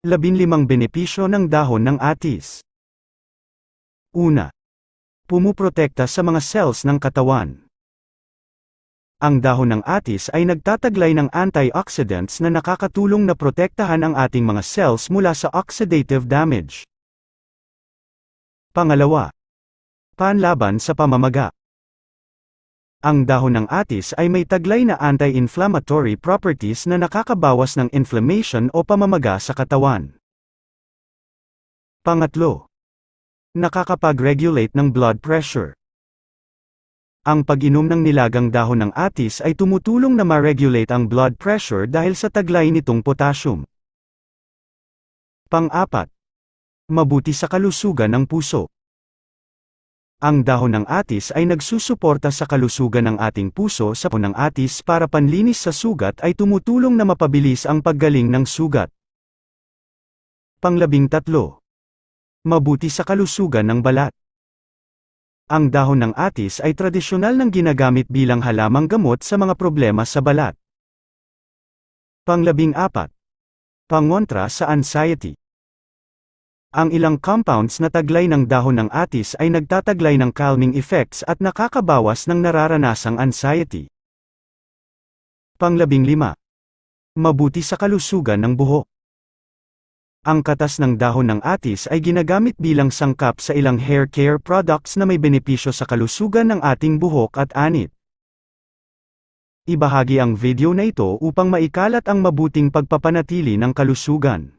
15 benepisyo ng dahon ng atis. Una. Pumuprotekta sa mga cells ng katawan. Ang dahon ng atis ay nagtataglay ng antioxidants na nakakatulong na protektahan ang ating mga cells mula sa oxidative damage. Pangalawa. Panlaban sa pamamaga. Ang dahon ng atis ay may taglay na anti-inflammatory properties na nakakabawas ng inflammation o pamamaga sa katawan. Pangatlo. Nakakapag-regulate ng blood pressure. Ang pag-inom ng nilagang dahon ng atis ay tumutulong na ma-regulate ang blood pressure dahil sa taglay nitong potassium. Pang-apat. Mabuti sa kalusugan ng puso. Ang dahon ng atis ay nagsusuporta sa kalusugan ng ating puso sa ng atis para panlinis sa sugat ay tumutulong na mapabilis ang paggaling ng sugat. Pang-13. Mabuti sa kalusugan ng balat. Ang dahon ng atis ay tradisyonal nang ginagamit bilang halamang gamot sa mga problema sa balat. Pang-14. Pangontra sa anxiety. Ang ilang compounds na taglay ng dahon ng atis ay nagtataglay ng calming effects at nakakabawas ng nararanasang anxiety. Pang-15. Mabuti sa kalusugan ng buhok. Ang katas ng dahon ng atis ay ginagamit bilang sangkap sa ilang hair care products na may benepisyo sa kalusugan ng ating buhok at anit. Ibahagi ang video na ito upang maikalat ang mabuting pagpapanatili ng kalusugan.